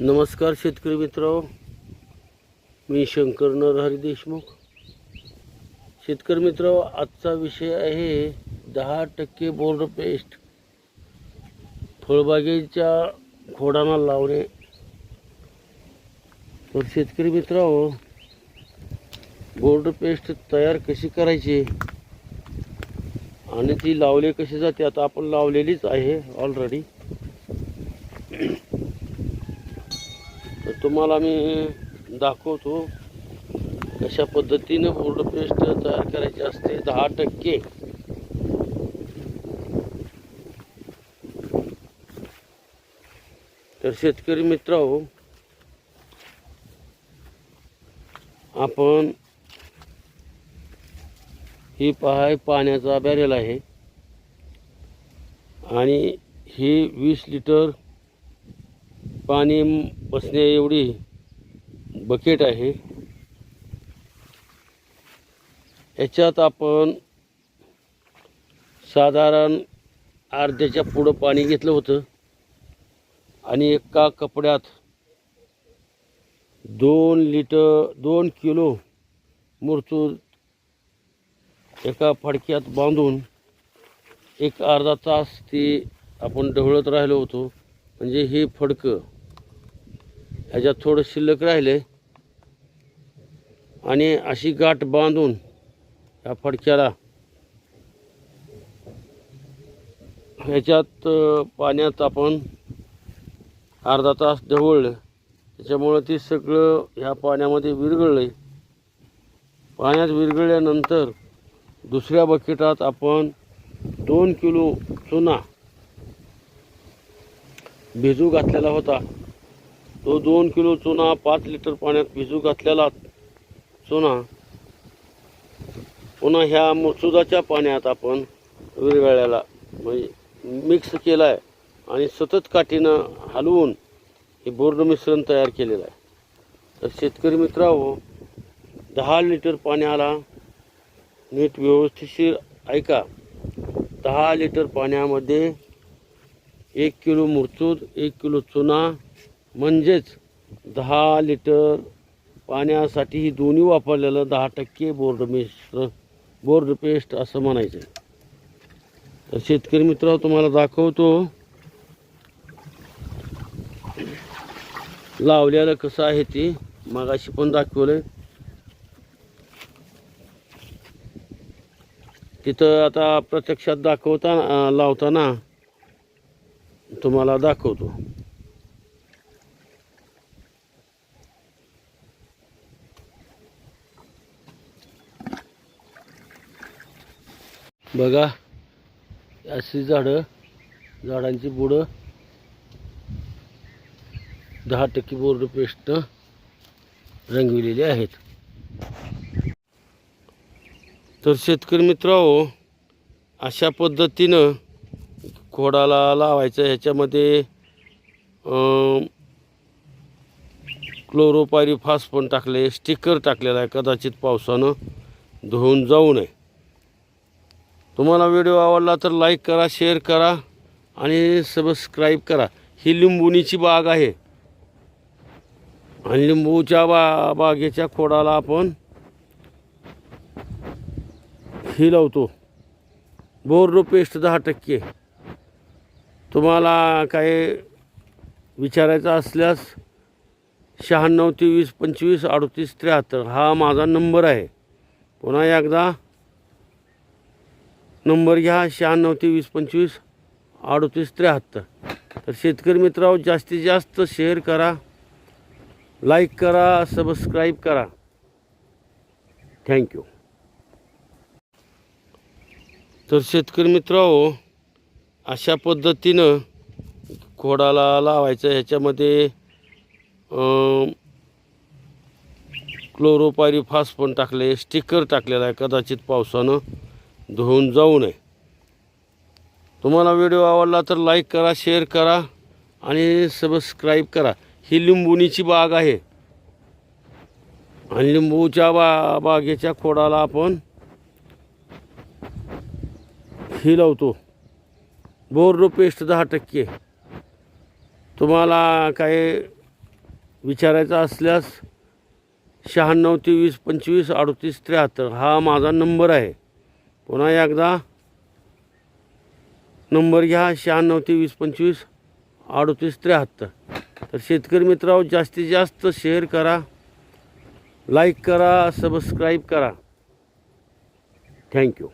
नमस्कार शेतकरी मित्र, मी शंकर नरहरी देशमुख. शेतकरी मित्र, आजचा विषय आहे 10% बोर्ड पेस्ट फळबागेच्या खोडांना लावणे. तर शेतकरी मित्र, बोर्ड पेस्ट तयार कशी करायची आणि ती लावले कशी जाते, आता आपण लावलेलीच आहे ऑलरेडी. तर तुम्हाला मी दाखवतो कशा पद्धतीने बोर्ड पेस्ट तयार करायची असते 10%. तर शेतकरी मित्रांनो, आपण ही पहा, पाण्याचा बॅरेल आहे आणि ही 20 लिटर पाणी बसण्या एवढी बकेट आहे. याच्यात आपण साधारण अर्ध्याच्या पुढं पाणी घेतलं होतं आणि एका कपड्यात 2 किलो मुरचूद एका फडक्यात बांधून एक अर्धा तास ती आपण ढवळत राहिलो होतो. म्हणजे हे फडकं ह्याच्यात थोडं शिल्लक राहिले आणि अशी गाठ बांधून ह्या फडक्याला ह्याच्यात पाण्यात आपण अर्धा तास ढवळलं. त्याच्यामुळं ती सगळं ह्या पाण्यामध्ये विरघळलं. पाण्यात विरघळल्यानंतर दुसऱ्या बकेटात आपण 2 किलो चुना भिजू घातलेला होता. तो 2 किलो चुना 5 लिटर पाण्यात भिजू घातलेला चुना पुन्हा ह्या मुरचुदाच्या पाण्यात आपण विरघळलेला म्हणजे मिक्स केला आहे आणि सतत काठीनं हलवून हे बोर्ड मिश्रण तयार केलेलं आहे. तर शेतकरी मित्रांनो, 10 लिटर पाण्याला नीट व्यवस्थितशीर ऐका. 10 लिटर पाण्यामध्ये 1 किलो मुरचूद, 1 किलो चुना, म्हणजेच 10 लिटर पाण्यासाठी ही दोन्ही वापरलेलं 10% बोर्ड पेस्ट असं म्हणायचं. तर शेतकरी मित्र, तुम्हाला दाखवतो लावलेलं कसं आहे ते. मगाशी पण दाखवलं. तिथं आता प्रत्यक्षात लावताना तुम्हाला दाखवतो. बघा, अशी झाडांची बुडं 10% बोर्ड पेस्ट रंगविलेली आहेत. तर शेतकरी मित्रांनो, अशा पद्धतीनं खोडाला लावायचं. ह्याच्यामध्ये क्लोरोपायरीफॉस पण टाकले, स्टिकर टाकलेला आहे, कदाचित पावसानं धुवून जाऊ नये. तुम्हाला व्हिडिओ आवडला तर लाईक करा, शेअर करा आणि सबस्क्राईब करा. ही लिंबुनीची बाग आहे आणि लिंबूच्या बागेच्या खोडाला आपण ही लावतो बोर्ड पेस्ट 10%. तुम्हाला काय विचारायचं असल्यास 96 23 25 38 73 हा माझा नंबर आहे. पुन्हा एकदा नंबर घ्या, 96 23 25 38 73. तर शेतकरी मित्रांनो, जास्तीत जास्त शेअर करा, लाईक करा, सबस्क्राईब करा. थँक्यू. तर शेतकरी मित्रांनो, अशा पद्धतीनं खोडाला लावायचं. ह्याच्यामध्ये क्लोरोपायरीफॉस पण टाकले, स्टिकर टाकलेला आहे, कदाचित पावसानं धुवून जाऊ नये. तुम्हाला व्हिडिओ आवडला तर लाईक करा, शेअर करा आणि सबस्क्राईब करा. ही लिंबुनीची बाग आहे आणि लिंबूच्या बागेच्या खोडाला आपण ही लावतो बोर्ड पेस्ट 10%. तुम्हाला काय विचारायचा असल्यास 96 23 25 38 73 हा माझा नंबर आहे. पुन्हा एकदा नंबर घ्या 96 23 25 38 73. तर शेतकरी मित्रांनो, जास्तीत जास्त शेअर करा, लाईक करा, सबस्क्राईब करा. थँक्यू.